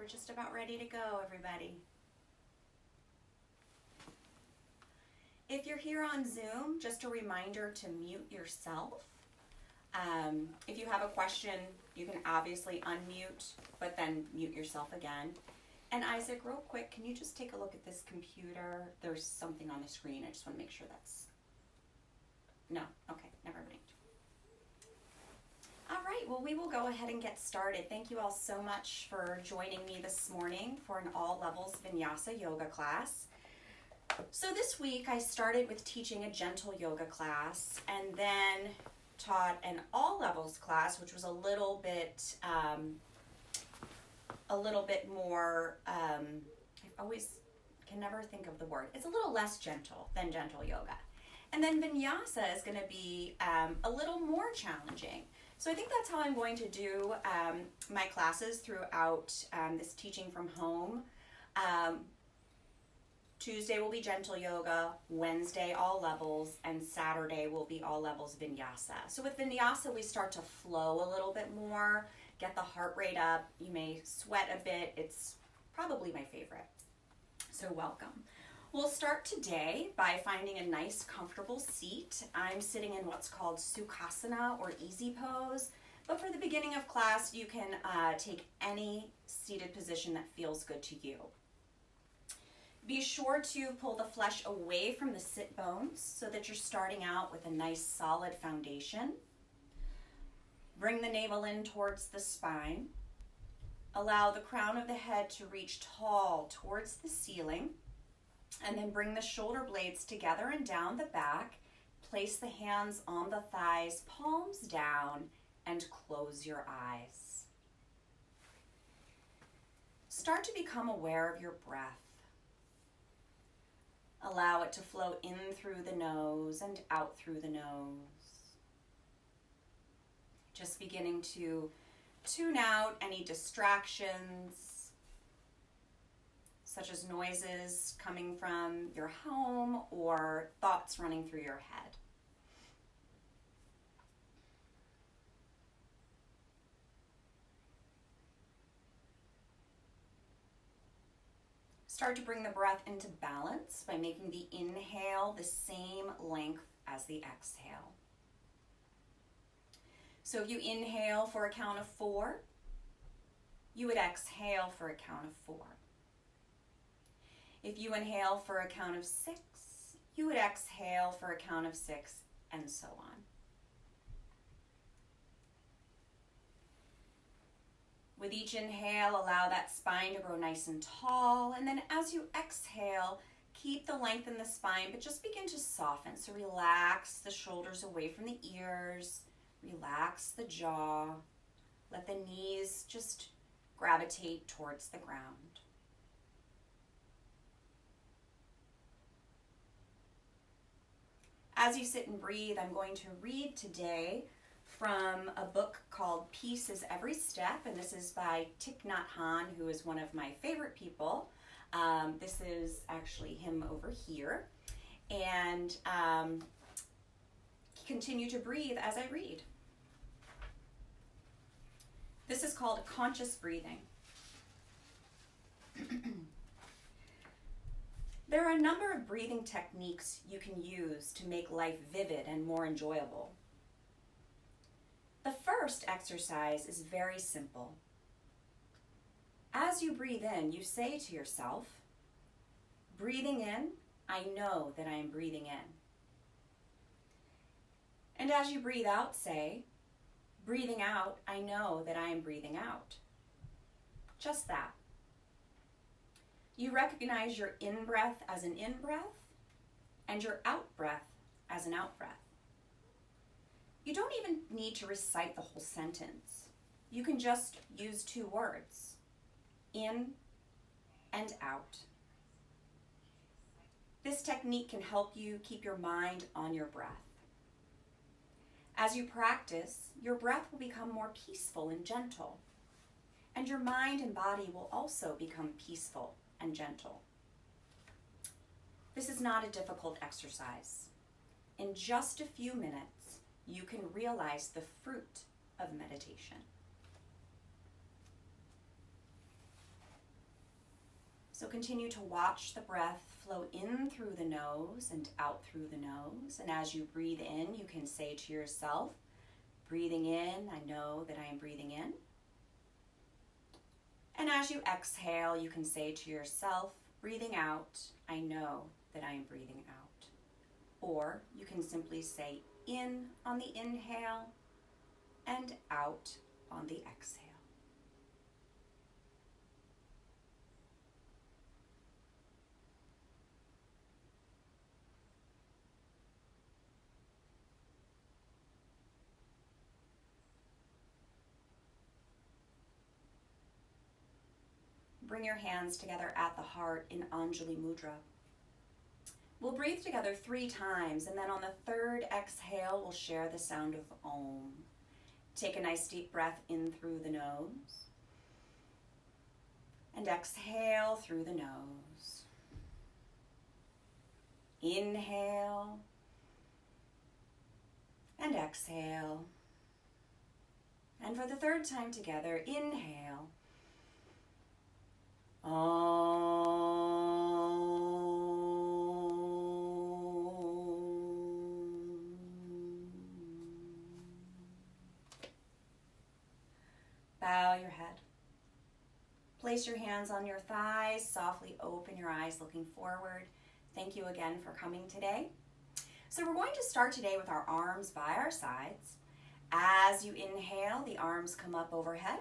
We're just about ready to go, everybody. If you're here on Zoom, just a reminder to mute yourself. If you have a question, you can obviously unmute, but then mute yourself again. And Isaac, real quick, can you just take a look at this computer? There's something on the screen. I just want to make sure that's... No, okay, never mind. All right, well, we will go ahead and get started. Thank you all so much for joining me this morning for an all levels Vinyasa yoga class. So this week I started with teaching a gentle yoga class and then taught an all levels class, which was a little bit more, I always can never think of the word. It's a little less gentle than gentle yoga. And then Vinyasa is going to be a little more challenging. So I think that's how I'm going to do my classes throughout this teaching from home. Tuesday will be gentle yoga, Wednesday all levels, and Saturday will be all levels Vinyasa. So with Vinyasa, we start to flow a little bit more, get the heart rate up. You may sweat a bit. It's probably my favorite. So welcome. We'll start today by finding a nice, comfortable seat. I'm sitting in what's called Sukhasana or easy pose, but for the beginning of class, you can take any seated position that feels good to you. Be sure to pull the flesh away from the sit bones so that you're starting out with a nice, solid foundation. Bring the navel in towards the spine. Allow the crown of the head to reach tall towards the ceiling. And then bring the shoulder blades together and down the back. Place the hands on the thighs, palms down, and close your eyes. Start to become aware of your breath. Allow it to flow in through the nose and out through the nose. Just beginning to tune out any distractions, such as noises coming from your home or thoughts running through your head. Start to bring the breath into balance by making the inhale the same length as the exhale. So if you inhale for a count of 4, you would exhale for a count of 4. If you inhale for a count of 6, you would exhale for a count of 6, and so on. With each inhale, allow that spine to grow nice and tall, and then as you exhale, keep the length in the spine, but just begin to soften. So relax the shoulders away from the ears, relax the jaw, let the knees just gravitate towards the ground. As you sit and breathe, I'm going to read today from a book called Peace is Every Step, and this is by Thich Nhat Hanh, who is one of my favorite people. This is actually him over here. And continue to breathe as I read. This is called conscious breathing. There are a number of breathing techniques you can use to make life vivid and more enjoyable. The first exercise is very simple. As you breathe in, you say to yourself, breathing in, I know that I am breathing in. And as you breathe out, say, breathing out, I know that I am breathing out. Just that. You recognize your in-breath as an in-breath and your out-breath as an out-breath. You don't even need to recite the whole sentence. You can just use 2 words, in and out. This technique can help you keep your mind on your breath. As you practice, your breath will become more peaceful and gentle, and your mind and body will also become peaceful and gentle. This is not a difficult exercise. In just a few minutes, you can realize the fruit of meditation. So continue to watch the breath flow in through the nose and out through the nose. And as you breathe in, you can say to yourself, breathing in, I know that I am breathing in. And as you exhale, you can say to yourself, breathing out, I know that I am breathing out. Or you can simply say in on the inhale and out on the exhale. Bring your hands together at the heart in Anjali Mudra. We'll breathe together 3 times, and then on the 3rd exhale, we'll share the sound of Om. Take a nice deep breath in through the nose, and exhale through the nose. Inhale, and exhale. And for the 3rd time together, inhale. Bow your head. Place your hands on your thighs. Softly open your eyes, looking forward. Thank you again for coming today. So we're going to start today with our arms by our sides. As you inhale, the arms come up overhead.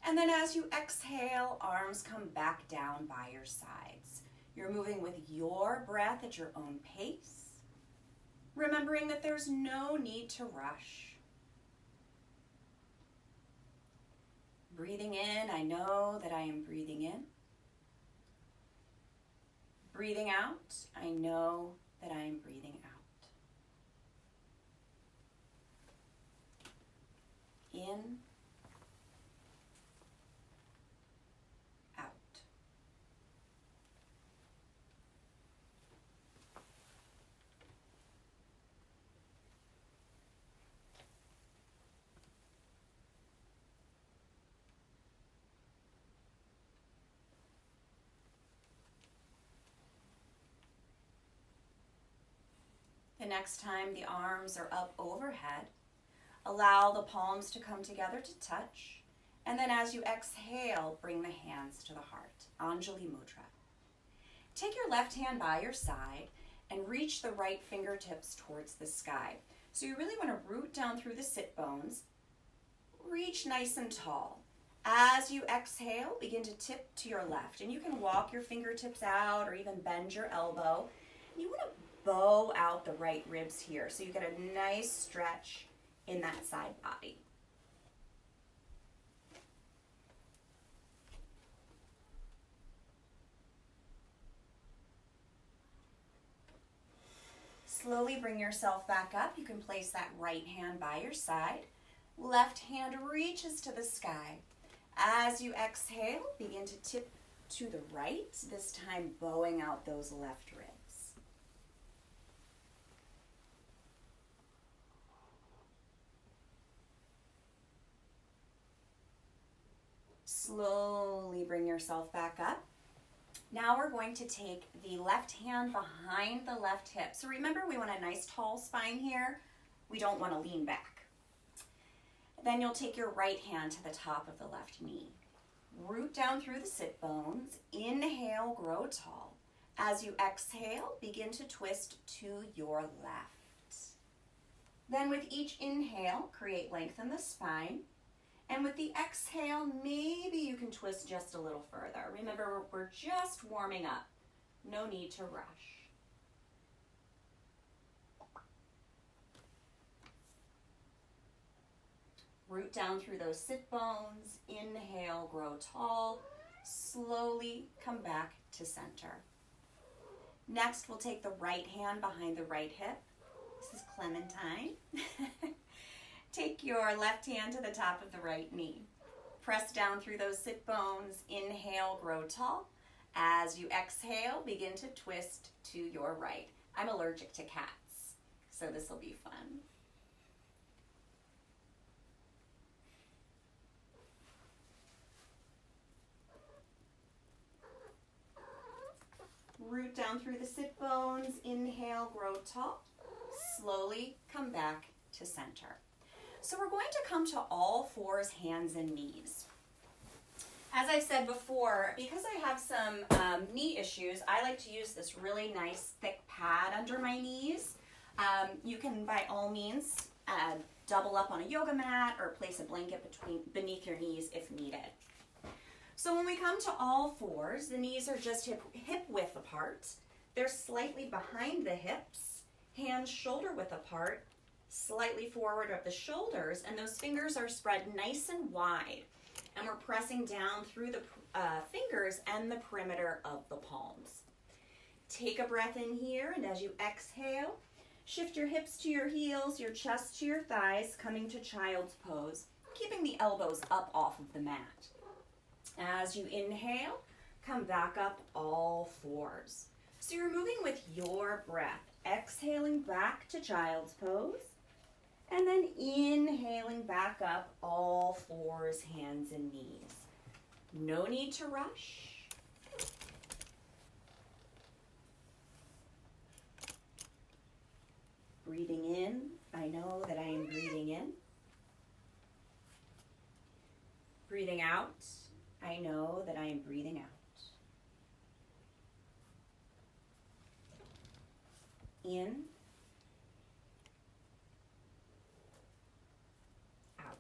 And then as you exhale, arms come back down by your sides. You're moving with your breath at your own pace, remembering that there's no need to rush. Breathing in, I know that I am breathing in. Breathing out, I know that I am breathing out. In, out. The next time the arms are up overhead, allow the palms to come together to touch. And then as you exhale, bring the hands to the heart. Anjali Mudra. Take your left hand by your side and reach the right fingertips towards the sky. So you really want to root down through the sit bones. Reach nice and tall. As you exhale, begin to tip to your left. And you can walk your fingertips out or even bend your elbow. You want to bow out the right ribs here so you get a nice stretch in that side body. Slowly bring yourself back up. You can place that right hand by your side. Left hand reaches to the sky. As you exhale, begin to tip to the right, this time bowing out those left ribs. Slowly bring yourself back up. Now we're going to take the left hand behind the left hip. So remember, we want a nice tall spine here. We don't want to lean back. Then you'll take your right hand to the top of the left knee. Root down through the sit bones. Inhale, grow tall. As you exhale, begin to twist to your left. Then with each inhale, create length in the spine. And with the exhale, maybe you can twist just a little further. Remember, we're just warming up. No need to rush. Root down through those sit bones. Inhale, grow tall. Slowly come back to center. Next, we'll take the right hand behind the right hip. This is Clementine. Take your left hand to the top of the right knee. Press down through those sit bones. Inhale, grow tall. As you exhale, begin to twist to your right. I'm allergic to cats, so this will be fun. root down through the sit bones. Inhale, grow tall. Slowly come back to center. So we're going to come to all fours, hands and knees. As I've said before, because I have some knee issues, I like to use this really nice thick pad under my knees. You can, by all means, double up on a yoga mat or place a blanket beneath your knees if needed. So when we come to all fours, the knees are just hip width apart. They're slightly behind the hips, hands shoulder width apart, slightly forward of the shoulders, and those fingers are spread nice and wide. And we're pressing down through the fingers and the perimeter of the palms. Take a breath in here, and as you exhale, shift your hips to your heels, your chest to your thighs, coming to child's pose, keeping the elbows up off of the mat. As you inhale, come back up all fours. So you're moving with your breath, exhaling back to child's pose, and then inhaling back up all fours, hands and knees. No need to rush. Breathing in, I know that I am breathing in. Breathing out, I know that I am breathing out. In, out.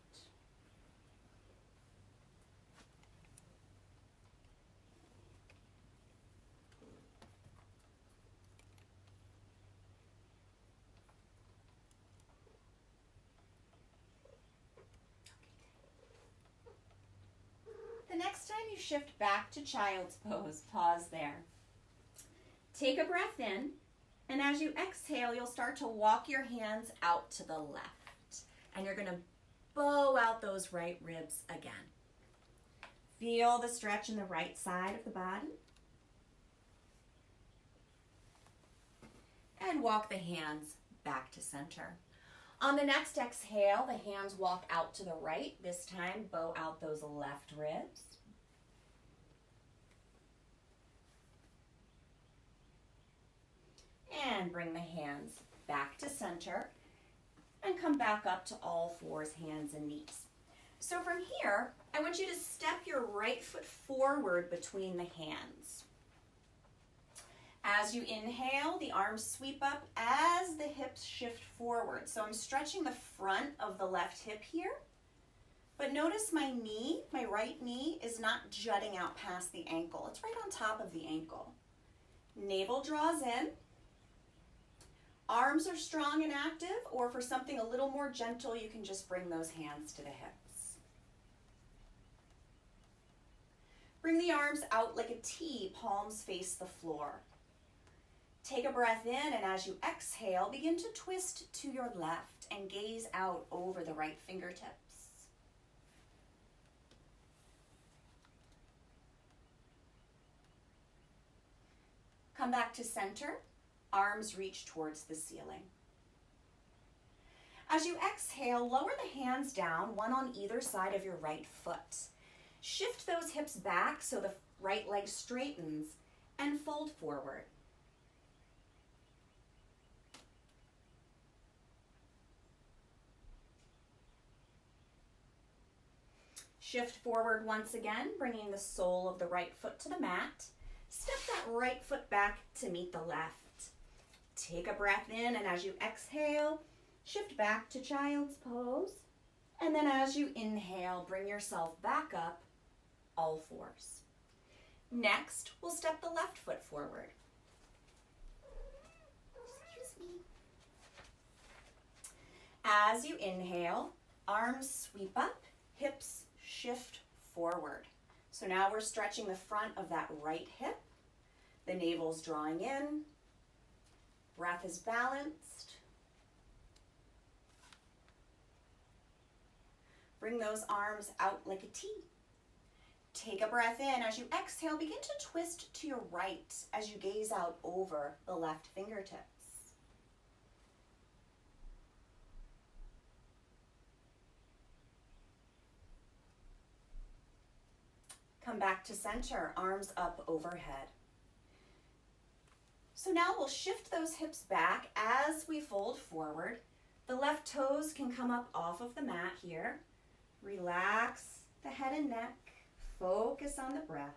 The next time you shift back to child's pose, pause there. Take a breath in, and as you exhale, you'll start to walk your hands out to the left. And you're going to bow out those right ribs again. Feel the stretch in the right side of the body. And walk the hands back to center. On the next exhale, the hands walk out to the right. This time, bow out those left ribs. And bring the hands back to center and come back up to all fours, hands and knees. So from here, I want you to step your right foot forward between the hands. As you inhale, the arms sweep up as the hips shift forward. So I'm stretching the front of the left hip here, but notice my knee, my right knee, is not jutting out past the ankle. It's right on top of the ankle. Navel draws in. Arms are strong and active, or for something a little more gentle, you can just bring those hands to the hips. Bring the arms out like a T, palms face the floor. Take a breath in, and as you exhale, begin to twist to your left and gaze out over the right fingertips. Come back to center. Arms reach towards the ceiling. As you exhale, lower the hands down, one on either side of your right foot. Shift those hips back so the right leg straightens and fold forward. Shift forward once again, bringing the sole of the right foot to the mat. Step that right foot back to meet the left. Take a breath in, and as you exhale, shift back to child's pose. And then as you inhale, bring yourself back up, all fours. Next, we'll step the left foot forward. Excuse me. As you inhale, arms sweep up, hips shift forward. So now we're stretching the front of that right hip. The navel's drawing in. Breath is balanced. Bring those arms out like a T. Take a breath in. As you exhale, begin to twist to your right as you gaze out over the left fingertips. Come back to center, arms up overhead. So now we'll shift those hips back as we fold forward. The left toes can come up off of the mat here. Relax the head and neck. Focus on the breath.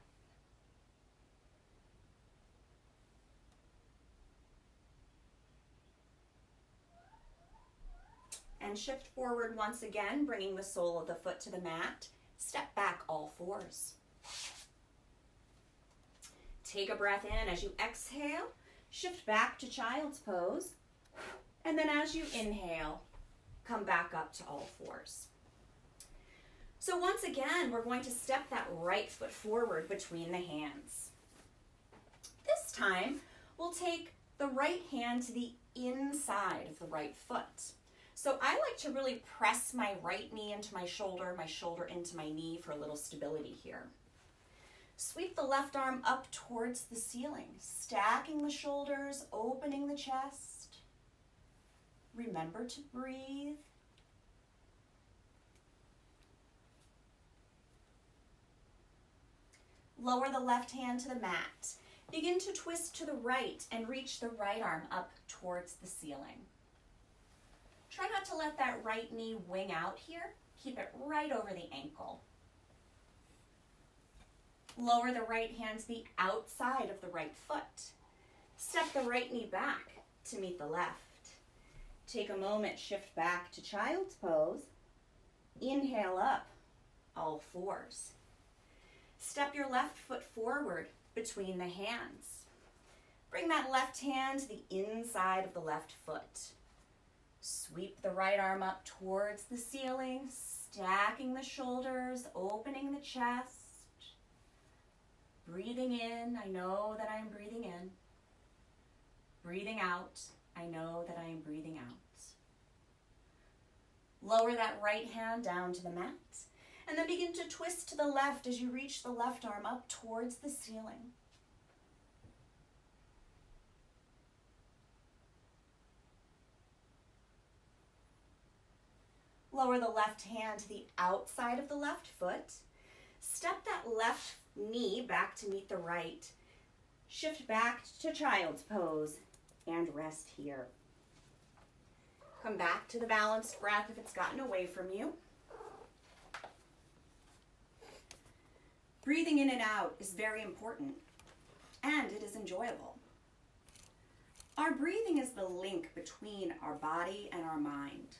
And shift forward once again, bringing the sole of the foot to the mat. Step back all fours. Take a breath in as you exhale. Shift back to child's pose. And then as you inhale, come back up to all fours. So once again, we're going to step that right foot forward between the hands. This time, we'll take the right hand to the inside of the right foot. So I like to really press my right knee into my shoulder into my knee for a little stability here. Sweep the left arm up towards the ceiling, stacking the shoulders, opening the chest. Remember to breathe. Lower the left hand to the mat. Begin to twist to the right and reach the right arm up towards the ceiling. Try not to let that right knee wing out here. Keep it right over the ankle. Lower the right hand to the outside of the right foot. Step the right knee back to meet the left. Take a moment, shift back to child's pose. Inhale up, all fours. Step your left foot forward between the hands. Bring that left hand to the inside of the left foot. Sweep the right arm up towards the ceiling, stacking the shoulders, opening the chest. Breathing in, I know that I am breathing in. Breathing out, I know that I am breathing out. Lower that right hand down to the mat, and then begin to twist to the left as you reach the left arm up towards the ceiling. Lower the left hand to the outside of the left foot. Step that left knee back to meet the right. Shift back to child's pose and rest here. Come back to the balanced breath if it's gotten away from you. Breathing in and out is very important, and it is enjoyable. Our breathing is the link between our body and our mind.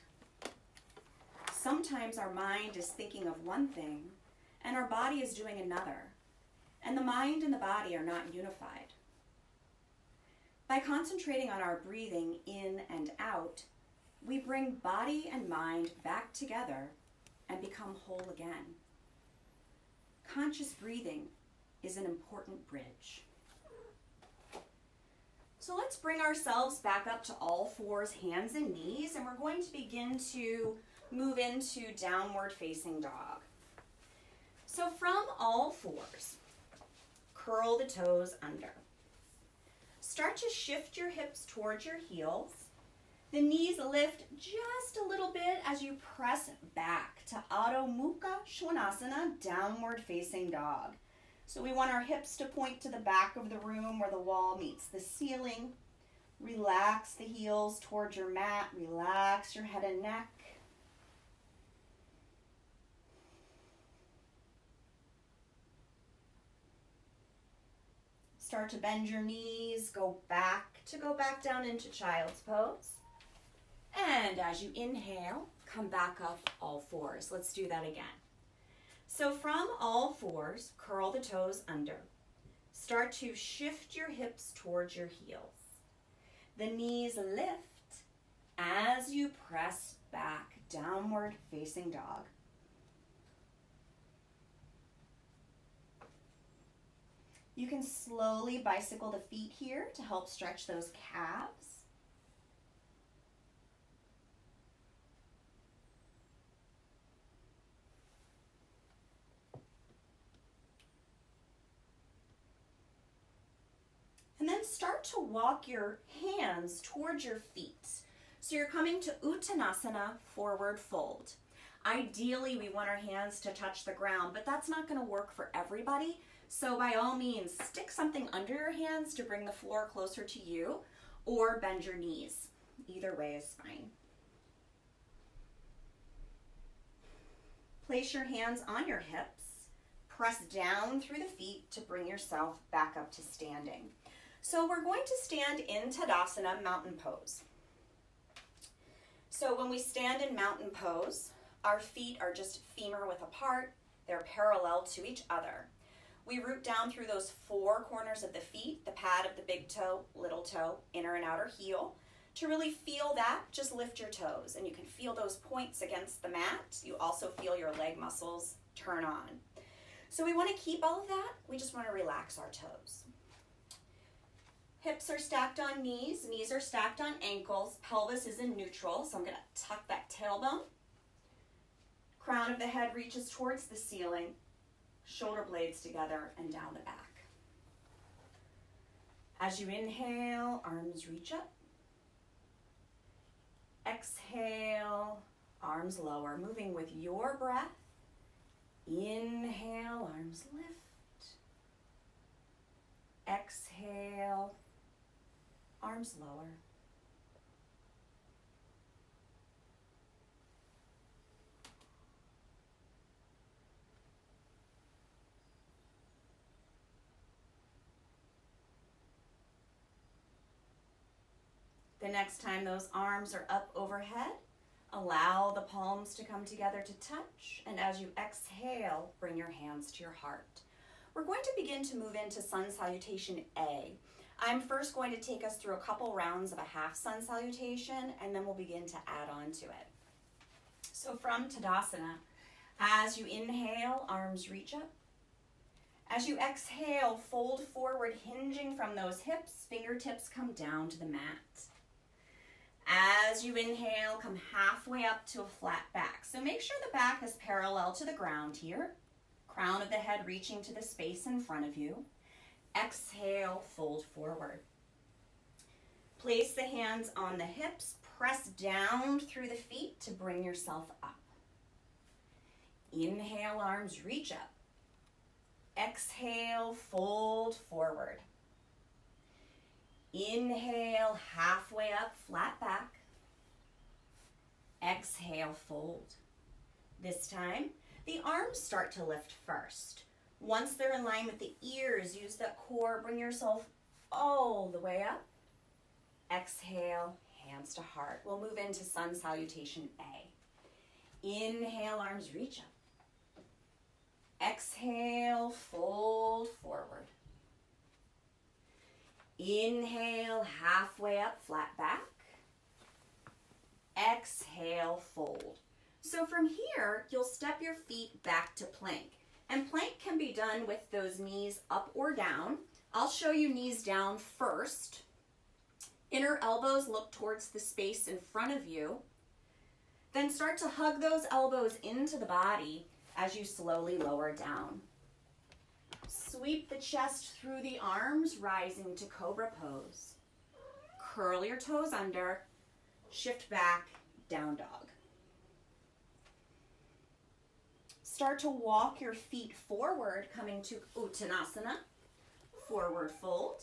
Sometimes our mind is thinking of one thing, and our body is doing another, and the mind and the body are not unified. By concentrating on our breathing in and out, we bring body and mind back together and become whole again. Conscious breathing is an important bridge. So let's bring ourselves back up to all fours, hands and knees, and we're going to begin to move into downward facing dog. So from all fours, curl the toes under. Start to shift your hips towards your heels. The knees lift just a little bit as you press back to Adho Mukha Svanasana, downward facing dog. So we want our hips to point to the back of the room where the wall meets the ceiling. Relax the heels towards your mat. Relax your head and neck. Start to bend your knees, go back down into child's pose. And as you inhale, come back up all fours. Let's do that again. So from all fours, curl the toes under. Start to shift your hips towards your heels. The knees lift as you press back, downward facing dog. You can slowly bicycle the feet here to help stretch those calves. And then start to walk your hands towards your feet. So you're coming to Uttanasana, forward fold. Ideally, we want our hands to touch the ground, but that's not going to work for everybody. So by all means, stick something under your hands to bring the floor closer to you, or bend your knees. Either way is fine. Place your hands on your hips. Press down through the feet to bring yourself back up to standing. So we're going to stand in Tadasana, mountain pose. So when we stand in mountain pose, our feet are just femur width apart. They're parallel to each other. We root down through those four corners of the feet, the pad of the big toe, little toe, inner and outer heel. To really feel that, just lift your toes, and you can feel those points against the mat. You also feel your leg muscles turn on. So we want to keep all of that. We just want to relax our toes. Hips are stacked on knees are stacked on ankles, pelvis is in neutral, so I'm going to tuck that tailbone. Crown of the head reaches towards the ceiling, shoulder blades together and down the back. As you inhale, arms reach up. Exhale, arms lower, moving with your breath. Inhale, arms lift. Exhale, arms lower. The next time those arms are up overhead, allow the palms to come together to touch, and as you exhale, bring your hands to your heart. We're going to begin to move into Sun Salutation A. I'm first going to take us through a couple rounds of a half Sun Salutation, and then we'll begin to add on to it. So from Tadasana, as you inhale, arms reach up. As you exhale, fold forward, hinging from those hips, fingertips come down to the mat. As you inhale, come halfway up to a flat back. So make sure the back is parallel to the ground here. Crown of the head reaching to the space in front of you. Exhale, fold forward. Place the hands on the hips. Press down through the feet to bring yourself up. Inhale, arms reach up. Exhale, fold forward. Inhale, halfway up, flat back. Exhale, fold. This time, the arms start to lift first. Once they're in line with the ears, use that core, bring yourself all the way up. Exhale, hands to heart. We'll move into Sun Salutation A. Inhale, arms reach up. Exhale, fold forward. Inhale, halfway up, flat back. Exhale, fold. So from here, you'll step your feet back to plank. And plank can be done with those knees up or down. I'll show you knees down first. Inner elbows look towards the space in front of you. Then start to hug those elbows into the body as you slowly lower down. Sweep the chest through the arms, rising to Cobra Pose. Curl your toes under, shift back, Down Dog. Start to walk your feet forward, coming to Uttanasana, forward fold.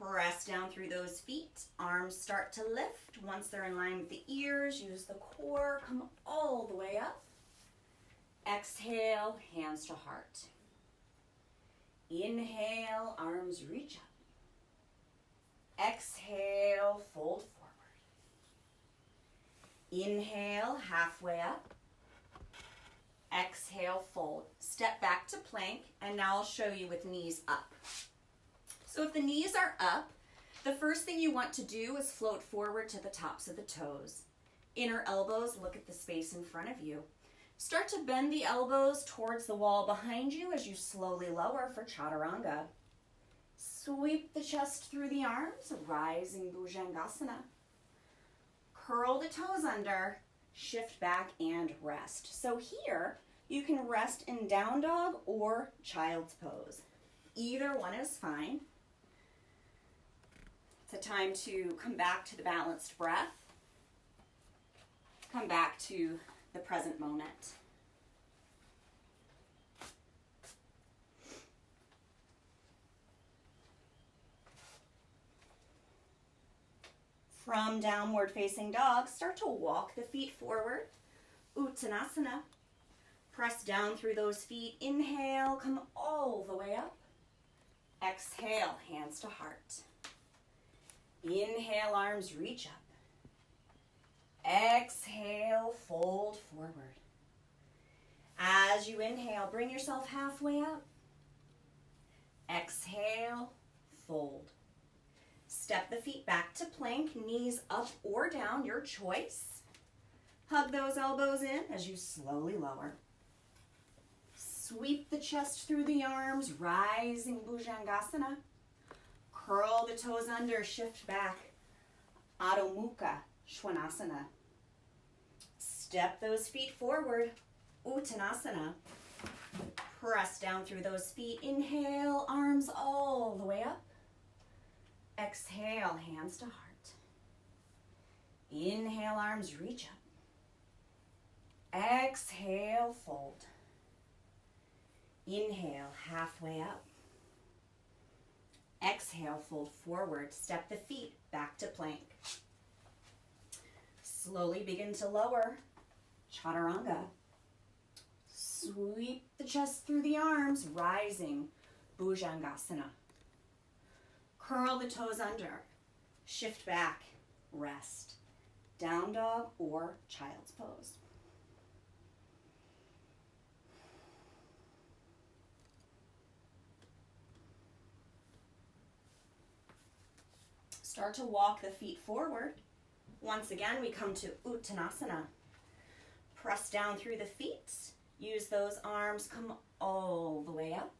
Press down through those feet, arms start to lift. Once they're in line with the ears, use the core, come all the way up. Exhale, hands to heart. Inhale, arms reach up. Exhale, fold forward. Inhale, halfway up. Exhale, fold. Step back to plank, and now I'll show you with knees up. So if the knees are up, the first thing you want to do is float forward to the tops of the toes. Inner elbows look at the space in front of you. Start to bend the elbows towards the wall behind you as you slowly lower for Chaturanga. Sweep the chest through the arms, rising Bhujangasana. Curl the toes under, shift back and rest. So here, you can rest in Down Dog or Child's Pose. Either one is fine. It's a time to come back to the balanced breath. Come back to the present moment. From downward facing dog, start to walk the feet forward. Uttanasana. Press down through those feet. Inhale, come all the way up. Exhale, hands to heart. Inhale, arms reach up. Exhale, fold forward. As you inhale, bring yourself halfway up. Exhale, fold. Step the feet back to plank, knees up or down, your choice. Hug those elbows in as you slowly lower. Sweep the chest through the arms, rising Bhujangasana. Curl the toes under, shift back. Adho Mukha Svanasana. Step those feet forward, Uttanasana. Press down through those feet. Inhale, arms all the way up. Exhale, hands to heart. Inhale, arms reach up. Exhale, fold. Inhale, halfway up. Exhale, fold forward. Step the feet back to plank. Slowly begin to lower. Chaturanga. Sweep the chest through the arms, rising Bhujangasana. Curl the toes under. Shift back, rest. Down dog or child's pose. Start to walk the feet forward. Once again, we come to Uttanasana. Press down through the feet. Use those arms, come all the way up.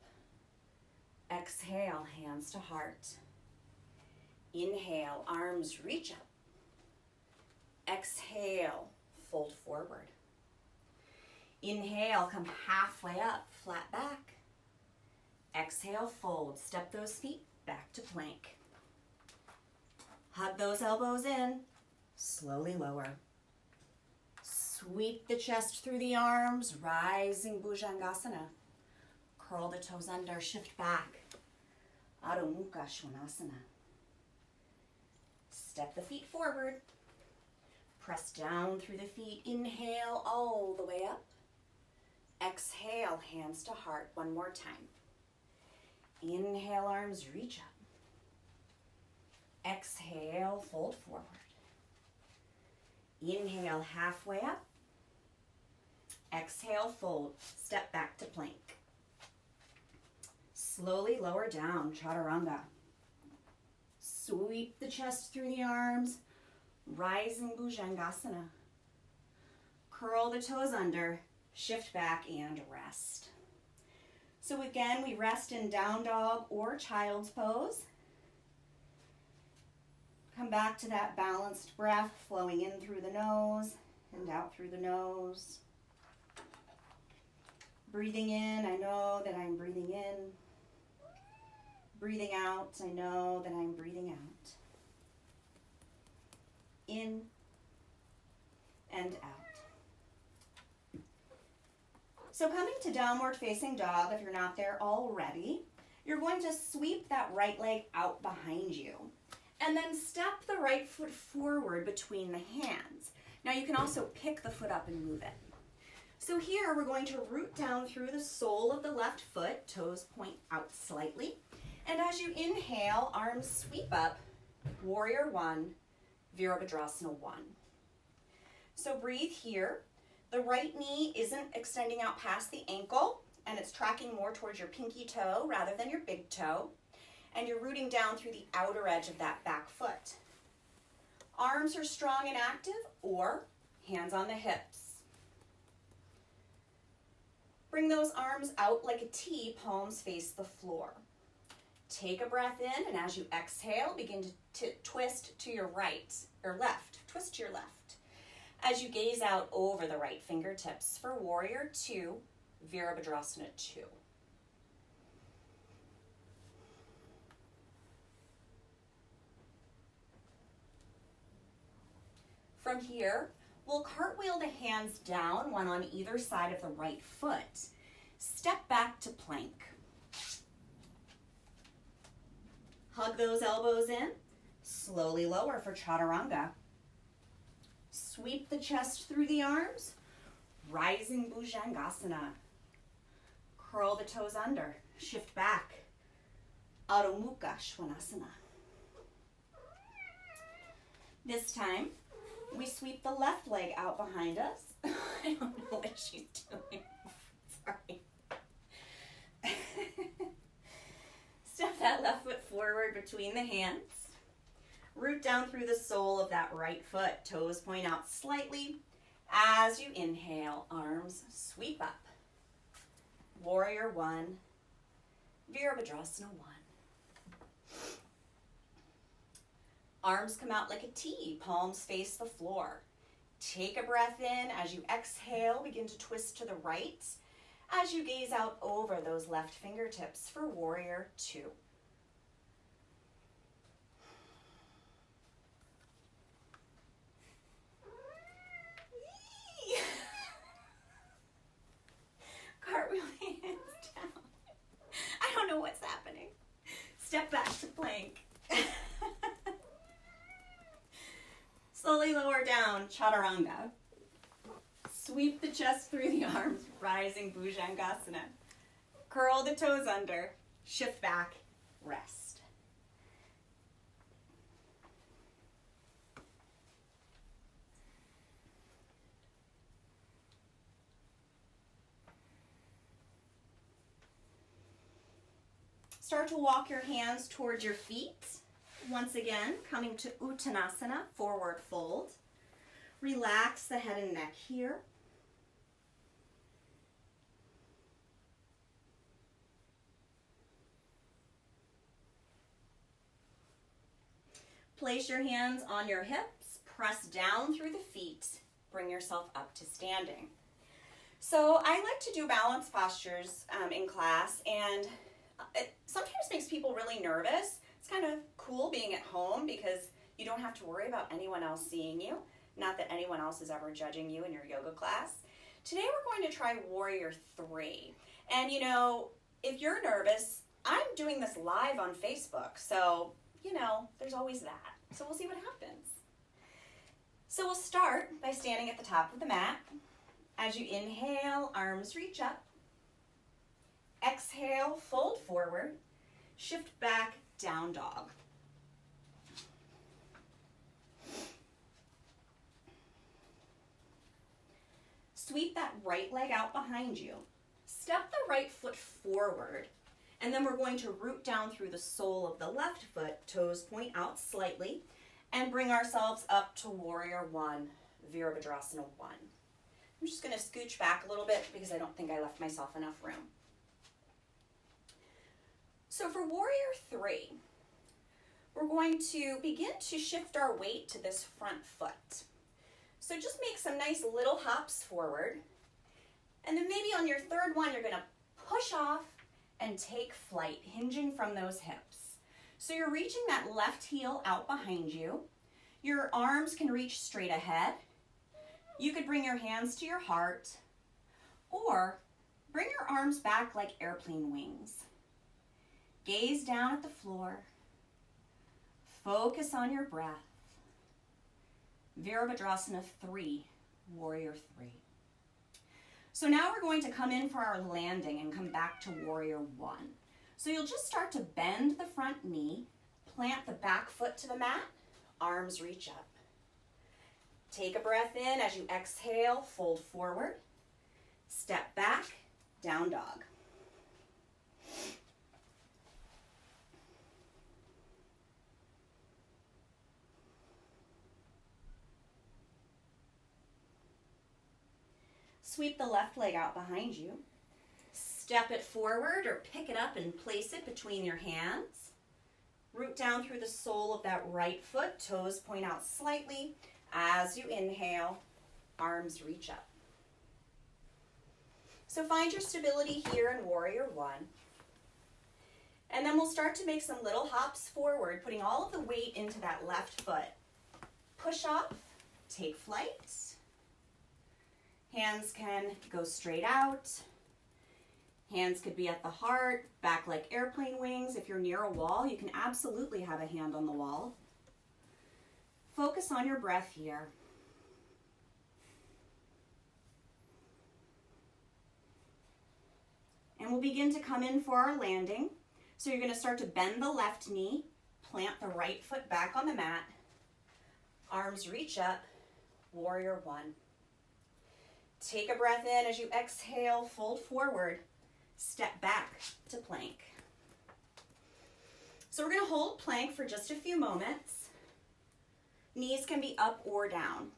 Exhale, hands to heart. Inhale, arms reach up. Exhale, fold forward. Inhale, come halfway up, flat back. Exhale, fold. Step those feet back to plank. Hug those elbows in. Slowly lower. Sweep the chest through the arms, rising Bhujangasana. Curl the toes under, shift back. Adho Mukha Svanasana. Step the feet forward. Press down through the feet. Inhale all the way up. Exhale, hands to heart. One more time. Inhale, arms reach up. Exhale, fold forward. Inhale, halfway up. Exhale, fold. Step back to plank. Slowly lower down, Chaturanga. Sweep the chest through the arms, rising Bhujangasana. Curl the toes under, shift back and rest. So again, we rest in down dog or child's pose. Come back to that balanced breath, flowing in through the nose and out through the nose. Breathing in, I know that I'm breathing in. Breathing out, I know that I'm breathing out. In and out. So coming to downward facing dog, if you're not there already, you're going to sweep that right leg out behind you. And then step the right foot forward between the hands. Now you can also pick the foot up and move it. So here we're going to root down through the sole of the left foot, toes point out slightly. And as you inhale, arms sweep up, warrior one, Virabhadrasana one. So breathe here. The right knee isn't extending out past the ankle, and it's tracking more towards your pinky toe rather than your big toe. And you're rooting down through the outer edge of that back foot. Arms are strong and active, or hands on the hips. Bring those arms out like a T, palms face the floor. Take a breath in, and as you exhale, begin to twist to your right, or left. Twist to your left. As you gaze out over the right fingertips for Warrior 2, Virabhadrasana 2. From here, we'll cartwheel the hands down, one on either side of the right foot. Step back to plank. Hug those elbows in. Slowly lower for chaturanga. Sweep the chest through the arms. Rising bhujangasana. Curl the toes under. Shift back. Adho Mukha Svanasana. This time, we sweep the left leg out behind us. I don't know what she's doing. Sorry. Step that left foot forward between the hands. Root down through the sole of that right foot. Toes point out slightly. As you inhale, arms sweep up. Warrior one. Virabhadrasana one. Arms come out like a T. Palms face the floor. Take a breath in. As you exhale, begin to twist to the right. As you gaze out over those left fingertips for warrior two. Cartwheel hands down. I don't know what's happening. Step back to plank. Slowly lower down, chaturanga. Sweep the chest through the arms, rising bhujangasana. Curl the toes under, shift back, rest. Start to walk your hands towards your feet. Once again, coming to Uttanasana, forward fold. Relax the head and neck here. Place your hands on your hips, press down through the feet, bring yourself up to standing. So I like to do balance postures in class, and it sometimes makes people really nervous. It's kind of cool being at home because you don't have to worry about anyone else seeing you. Not that anyone else is ever judging you in your yoga class. Today we're going to try Warrior 3. And you know, if you're nervous, I'm doing this live on Facebook. So, you know, there's always that. So we'll see what happens. So we'll start by standing at the top of the mat. As you inhale, arms reach up. Exhale, fold forward. Shift back, down dog. Sweep that right leg out behind you. Step the right foot forward, and then we're going to root down through the sole of the left foot, toes point out slightly, and bring ourselves up to Warrior 1, Virabhadrasana 1. I'm just going to scooch back a little bit because I don't think I left myself enough room. So for Warrior 3, we're going to begin to shift our weight to this front foot. So just make some nice little hops forward. And then maybe on your third one, you're going to push off and take flight, hinging from those hips. So you're reaching that left heel out behind you. Your arms can reach straight ahead. You could bring your hands to your heart, or bring your arms back like airplane wings. Gaze down at the floor. Focus on your breath. Virabhadrasana 3, Warrior 3. So now we're going to come in for our landing and come back to Warrior 1. So you'll just start to bend the front knee, plant the back foot to the mat, arms reach up. Take a breath in. As you exhale, fold forward. Step back, down dog. Sweep the left leg out behind you. Step it forward or pick it up and place it between your hands. Root down through the sole of that right foot. Toes point out slightly. As you inhale, arms reach up. So find your stability here in Warrior 1. And then we'll start to make some little hops forward, putting all of the weight into that left foot. Push off, take flight. Hands can go straight out. Hands could be at the heart, back like airplane wings. If you're near a wall, you can absolutely have a hand on the wall. Focus on your breath here. And we'll begin to come in for our landing. So you're going to start to bend the left knee, plant the right foot back on the mat, arms reach up, warrior one. Take a breath in. As you exhale, fold forward, step back to plank. So we're going to hold plank for just a few moments. Knees can be up or down.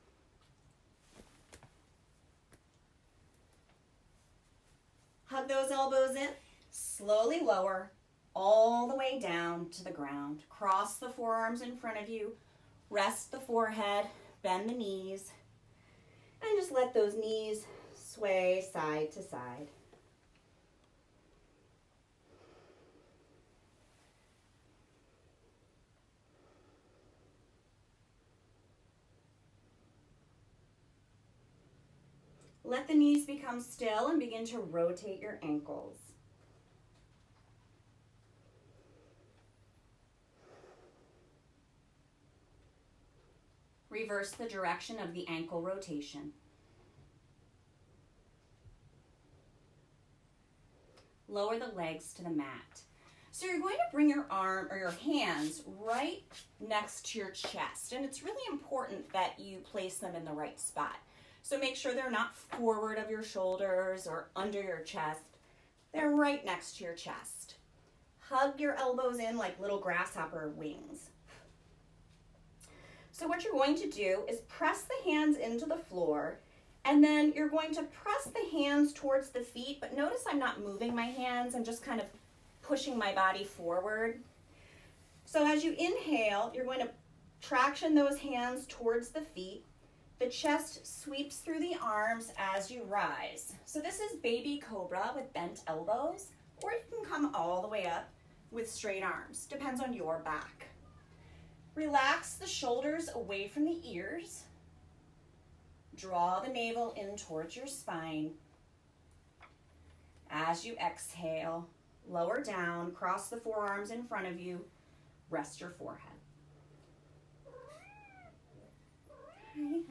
Hug those elbows in, slowly lower all the way down to the ground. Cross the forearms in front of you, rest the forehead, bend the knees, and just let those knees sway side to side. Let the knees become still and begin to rotate your ankles. Reverse the direction of the ankle rotation. Lower the legs to the mat. So you're going to bring your arm or your hands right next to your chest. And it's really important that you place them in the right spot. So make sure they're not forward of your shoulders or under your chest. They're right next to your chest. Hug your elbows in like little grasshopper wings. So what you're going to do is press the hands into the floor, and then you're going to press the hands towards the feet, but notice I'm not moving my hands, I'm just kind of pushing my body forward. So as you inhale, you're going to traction those hands towards the feet. The chest sweeps through the arms as you rise. So this is baby cobra with bent elbows, or you can come all the way up with straight arms. Depends on your back. Relax the shoulders away from the ears. Draw the navel in towards your spine. As you exhale, lower down, cross the forearms in front of you, rest your forehead. Hi, honey.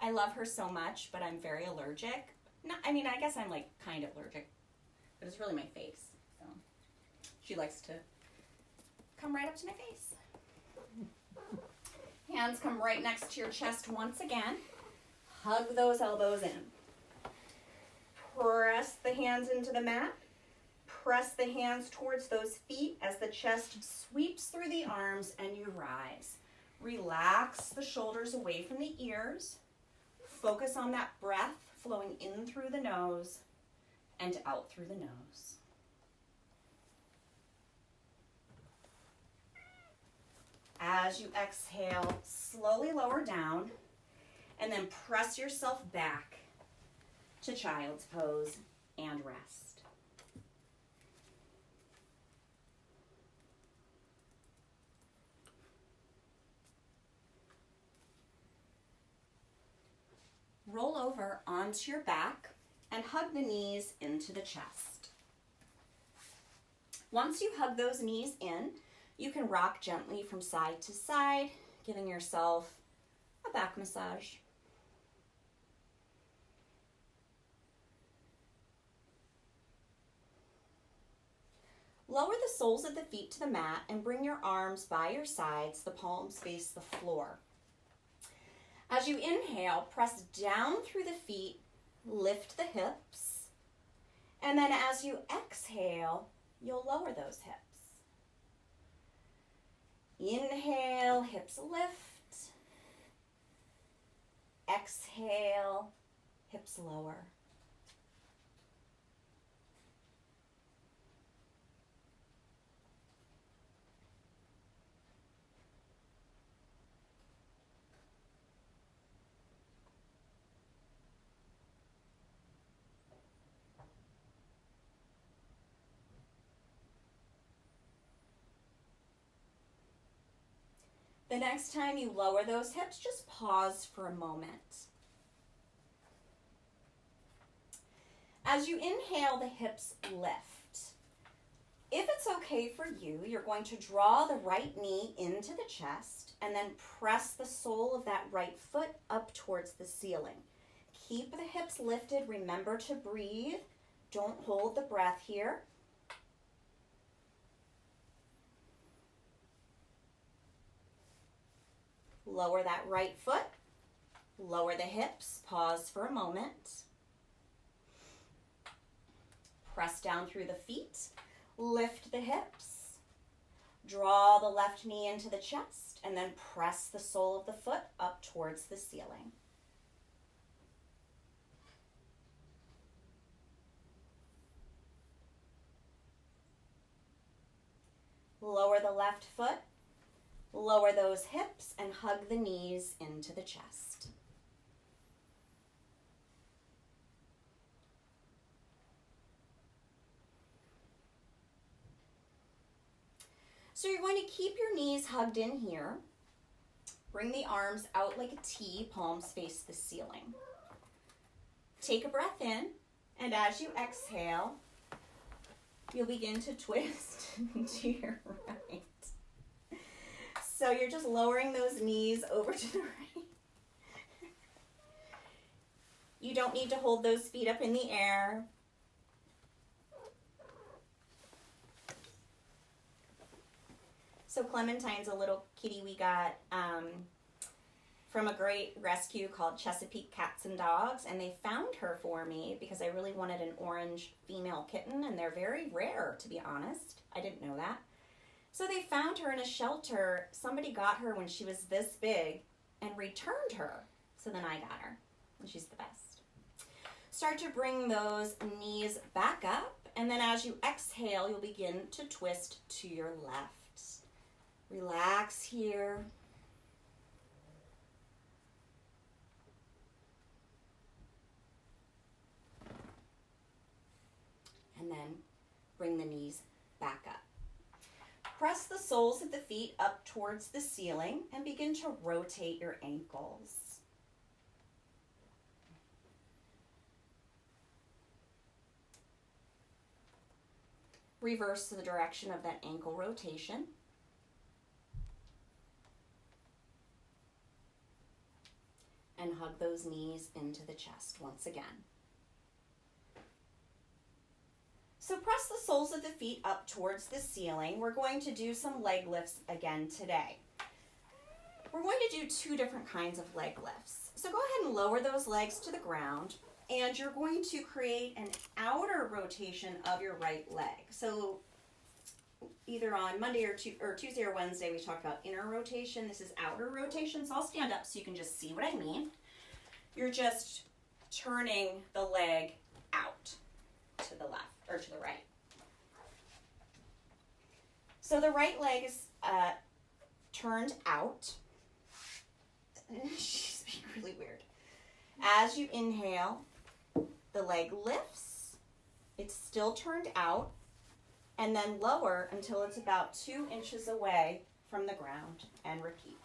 I love her so much, but I'm very allergic. No, I mean, I guess I'm like kind of allergic, but it's really my face. So she likes to come right up to my face. Hands come right next to your chest once again. Hug those elbows in. Press the hands into the mat. Press the hands towards those feet as the chest sweeps through the arms and you rise. Relax the shoulders away from the ears. Focus on that breath flowing in through the nose and out through the nose. As you exhale, slowly lower down and then press yourself back to child's pose and rest. Roll over onto your back and hug the knees into the chest. Once you hug those knees in, you can rock gently from side to side, giving yourself a back massage. Lower the soles of the feet to the mat and bring your arms by your sides, the palms face the floor. As you inhale, press down through the feet, lift the hips, and then as you exhale, you'll lower those hips. Inhale, hips lift. Exhale, hips lower. The next time you lower those hips, just pause for a moment. As you inhale, the hips lift. If it's okay for you, you're going to draw the right knee into the chest and then press the sole of that right foot up towards the ceiling. Keep the hips lifted. Remember to breathe. Don't hold the breath here. Lower that right foot. Lower the hips. Pause for a moment. Press down through the feet. Lift the hips. Draw the left knee into the chest and then press the sole of the foot up towards the ceiling. Lower the left foot. Lower those hips and hug the knees into the chest. So you're going to keep your knees hugged in here. Bring the arms out like a T, palms face the ceiling. Take a breath in, and as you exhale, you'll begin to twist to your right. So you're just lowering those knees over to the right. You don't need to hold those feet up in the air. So Clementine's a little kitty we got from a great rescue called Chesapeake Cats and Dogs, and they found her for me because I really wanted an orange female kitten, and they're very rare, to be honest. I didn't know that. So they found her in a shelter. Somebody got her when she was this big and returned her. So then I got her, and she's the best. Start to bring those knees back up, and then as you exhale, you'll begin to twist to your left. Relax here. And then bring the knees back up. Press the soles of the feet up towards the ceiling and begin to rotate your ankles. Reverse the direction of that ankle rotation. And hug those knees into the chest once again. So press the soles of the feet up towards the ceiling. We're going to do some leg lifts again today. We're going to do two different kinds of leg lifts. So go ahead and lower those legs to the ground, and you're going to create an outer rotation of your right leg. So either on Monday or Tuesday or Wednesday, we talked about inner rotation. This is outer rotation, so I'll stand up so you can just see what I mean. You're just turning the leg out to the left or to the right. So the right leg is turned out. She's being really weird. As you inhale, the leg lifts. It's still turned out. And then lower until it's about 2 inches away from the ground, and repeat.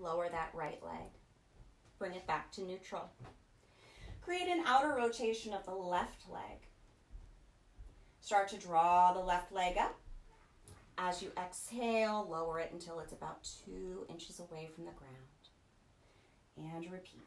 Lower that right leg. Bring it back to neutral. Create an outer rotation of the left leg. Start to draw the left leg up. As you exhale, lower it until it's about 2 inches away from the ground. And repeat.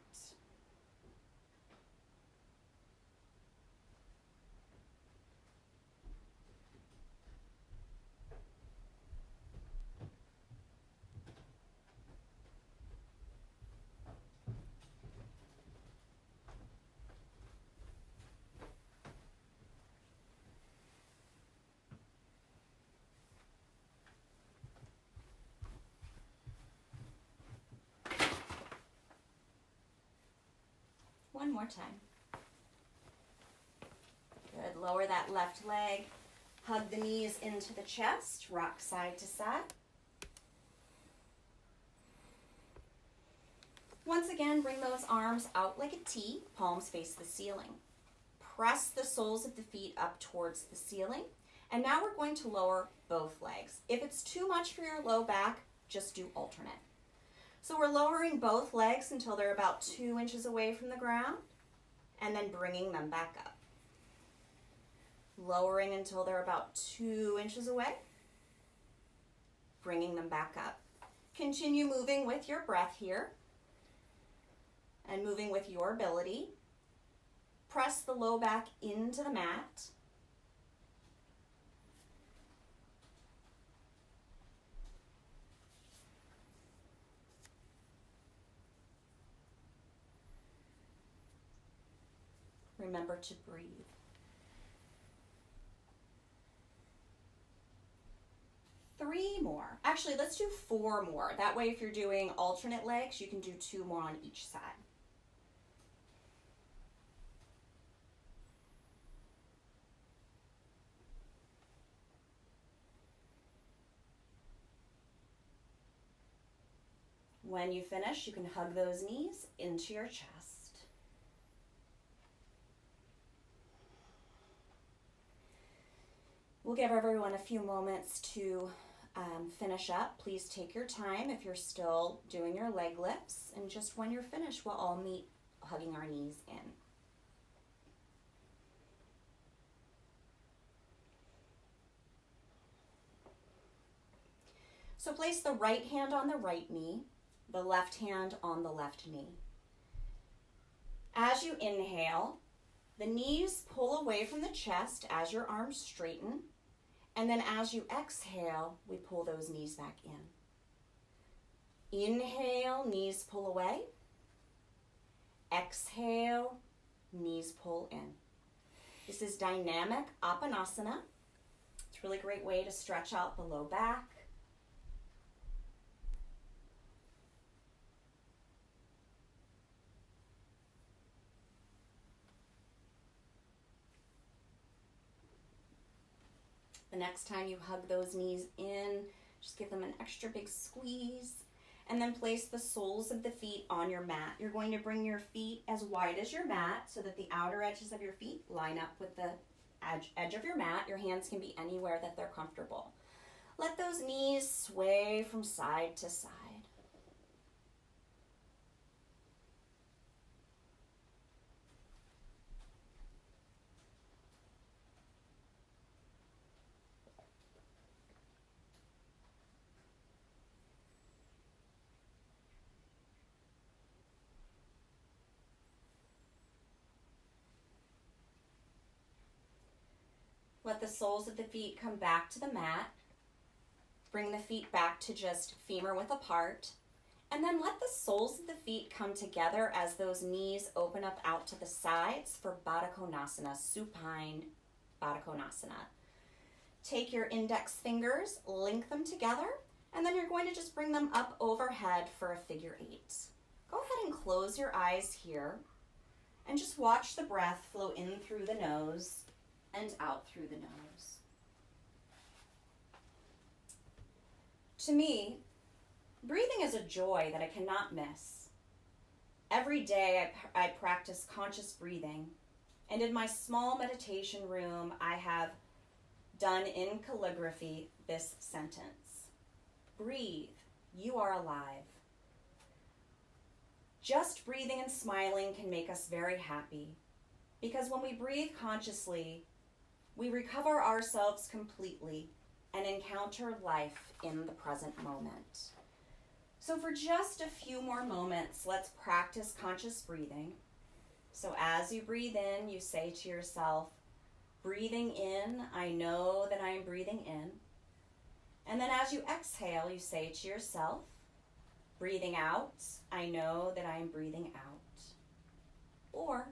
One more time. Good. Lower that left leg. Hug the knees into the chest, rock side to side. Once again, bring those arms out like a T, palms face the ceiling. Press the soles of the feet up towards the ceiling. And now we're going to lower both legs. If it's too much for your low back, just do alternate. So we're lowering both legs until they're about 2 inches away from the ground, and then bringing them back up. Lowering until they're about 2 inches away, bringing them back up. Continue moving with your breath here, and moving with your ability. Press the low back into the mat. Remember to breathe. Three more. Actually, let's do 4 more. That way, if you're doing alternate legs, you can do 2 more on each side. When you finish, you can hug those knees into your chest. We'll give everyone a few moments to finish up. Please take your time if you're still doing your leg lifts, and just when you're finished, we'll all meet hugging our knees in. So place the right hand on the right knee, the left hand on the left knee. As you inhale, the knees pull away from the chest as your arms straighten. And then as you exhale, we pull those knees back in. Inhale, knees pull away. Exhale, knees pull in. This is dynamic Apanasana. It's a really great way to stretch out the low back. The next time you hug those knees in, just give them an extra big squeeze, and then place the soles of the feet on your mat. You're going to bring your feet as wide as your mat so that the outer edges of your feet line up with the edge of your mat. Your hands can be anywhere that they're comfortable. Let those knees sway from side to side. Let the soles of the feet come back to the mat. Bring the feet back to just femur width apart. And then let the soles of the feet come together as those knees open up out to the sides for Baddha Konasana, supine Baddha Konasana. Take your index fingers, link them together, and then you're going to just bring them up overhead for a figure 8. Go ahead and close your eyes here and just watch the breath flow in through the nose and out through the nose. To me, breathing is a joy that I cannot miss. Every day I practice conscious breathing, and in my small meditation room, I have done in calligraphy this sentence: breathe, you are alive. Just breathing and smiling can make us very happy, because when we breathe consciously, we recover ourselves completely and encounter life in the present moment. So for just a few more moments, let's practice conscious breathing. So as you breathe in, you say to yourself, breathing in, I know that I am breathing in. And then as you exhale, you say to yourself, breathing out, I know that I am breathing out. Or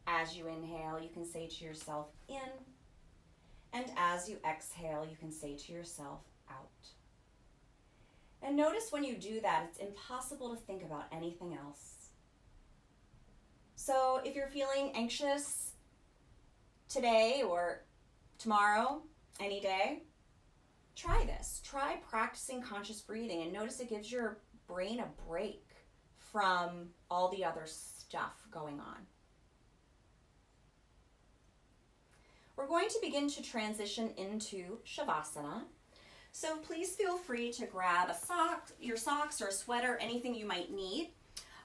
as you inhale, you can say to yourself, in. And as you exhale, you can say to yourself, out. And notice when you do that, it's impossible to think about anything else. So if you're feeling anxious today or tomorrow, Any day, try this. Try practicing conscious breathing and notice it gives your brain a break from all the other stuff going on. We're going to begin to transition into Shavasana. So please feel free to grab your socks or a sweater, anything you might need.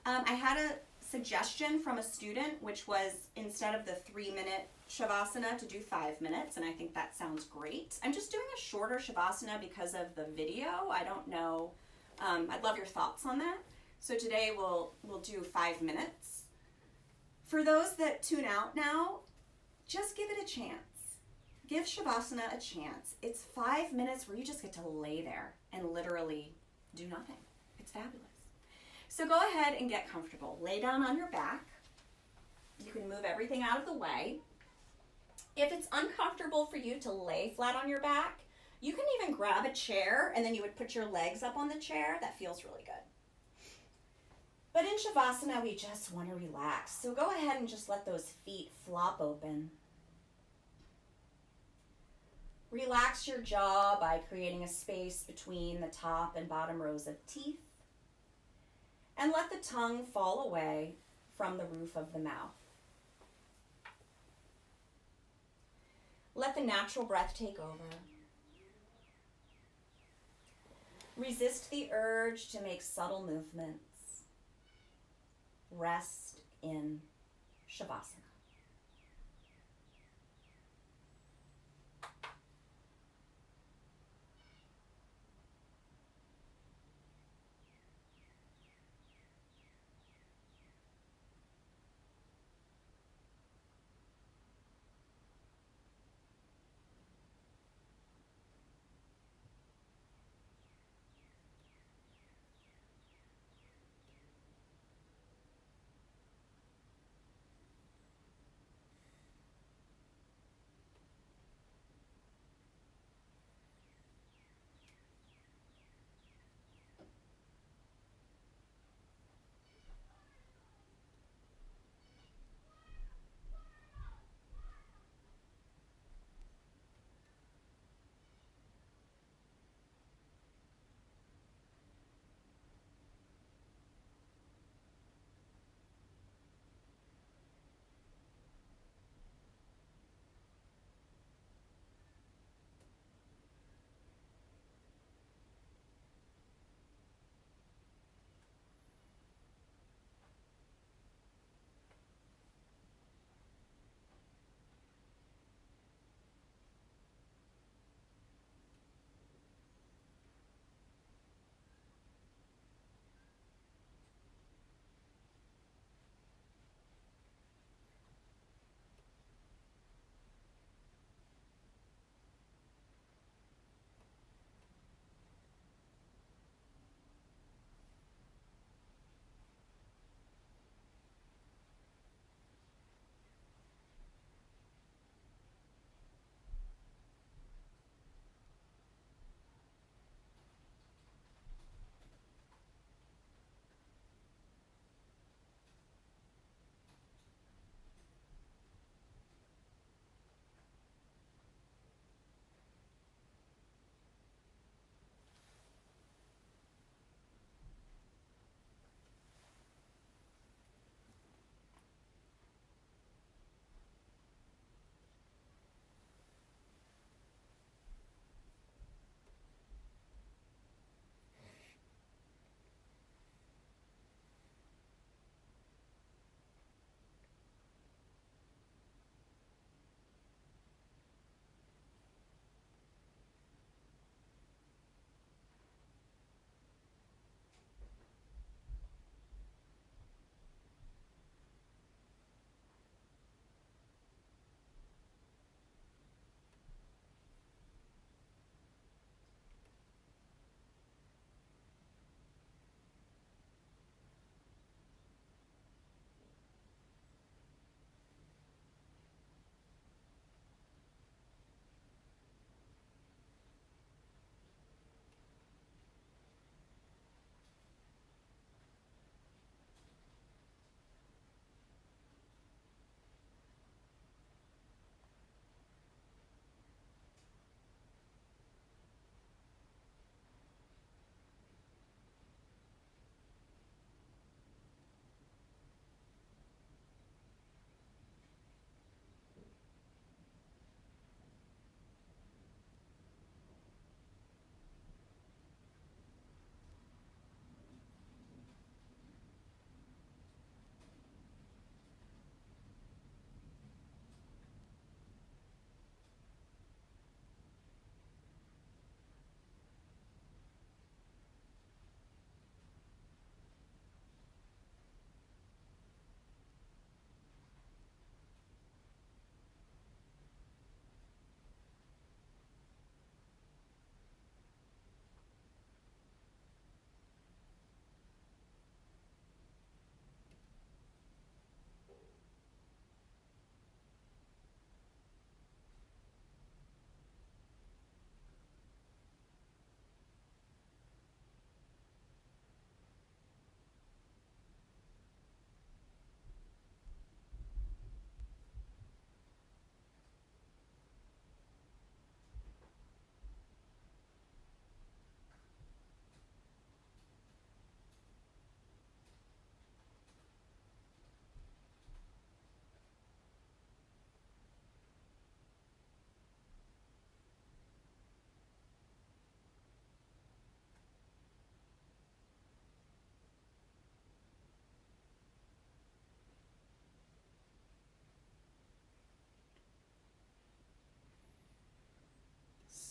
I had a suggestion from a student, which was instead of the 3-minute Shavasana to do 5 minutes, and I think that sounds great. I'm just doing a shorter Shavasana because of the video. I don't know. I'd love your thoughts on that. So today we'll do 5 minutes. For those that tune out now, just give it a chance. Give Shavasana a chance. It's 5 minutes where you just get to lay there and literally do nothing. It's fabulous. So go ahead and get comfortable. Lay down on your back. You can move everything out of the way. If it's uncomfortable for you to lay flat on your back, you can even grab a chair and then you would put your legs up on the chair. That feels really good. But in Shavasana, we just want to relax. So go ahead and just let those feet flop open. Relax your jaw by creating a space between the top and bottom rows of teeth. And let the tongue fall away from the roof of the mouth. Let the natural breath take over. Resist the urge to make subtle movements. Rest in Shavasana.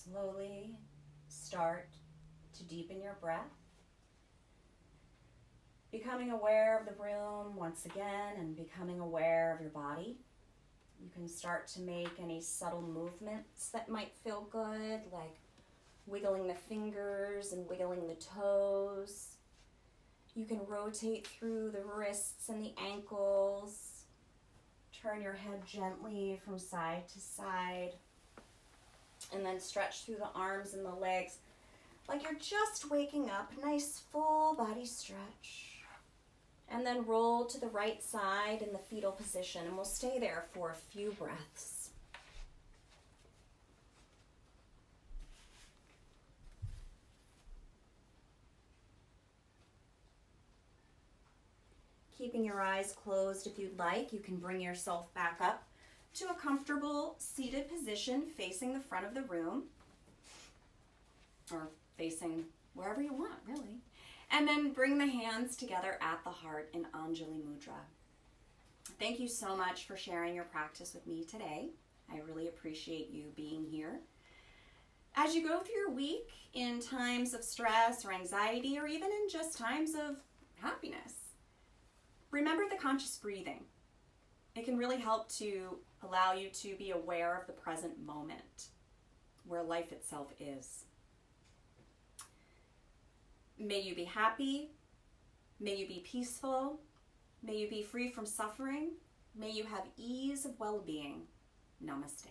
Slowly start to deepen your breath, becoming aware of the room once again and becoming aware of your body. You can start to make any subtle movements that might feel good, like wiggling the fingers and wiggling the toes. You can rotate through the wrists and the ankles. Turn your head gently from side to side. And then stretch through the arms and the legs like you're just waking up. Nice full body stretch. And then roll to the right side in the fetal position, and we'll stay there for a few breaths. Keeping your eyes closed if you'd like, you can bring yourself back up to a comfortable seated position facing the front of the room, or facing wherever you want, really. And then bring the hands together at the heart in Anjali Mudra. Thank you so much for sharing your practice with me today. I really appreciate you being here. As you go through your week in times of stress or anxiety, or even in just times of happiness, remember the conscious breathing. It can really help to allow you to be aware of the present moment, where life itself is. May you be happy. May you be peaceful. May you be free from suffering. May you have ease of well-being. Namaste.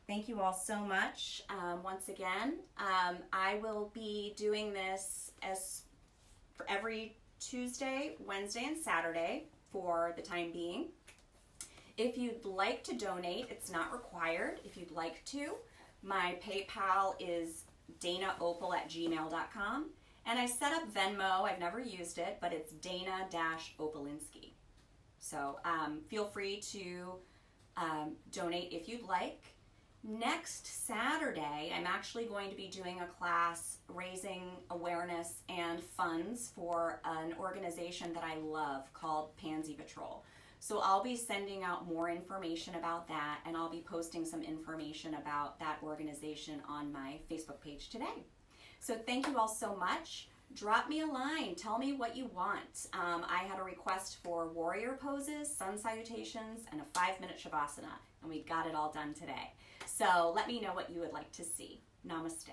Thank you all so much. Once again, I will be doing this for every Tuesday, Wednesday, and Saturday for the time being. If you'd like to donate, it's not required. If you'd like to, my PayPal is danaopal@gmail.com, and I set up Venmo. I've never used it, but it's Dana-Opalinsky. So feel free to donate if you'd like. Next Saturday, I'm actually going to be doing a class raising awareness and funds for an organization that I love called Pansy Patrol. So I'll be sending out more information about that, and I'll be posting some information about that organization on my Facebook page today. So thank you all so much. Drop me a line. Tell me what you want. I had a request for warrior poses, sun salutations, and a 5-minute Shavasana, and we got it all done today. So let me know what you would like to see. Namaste.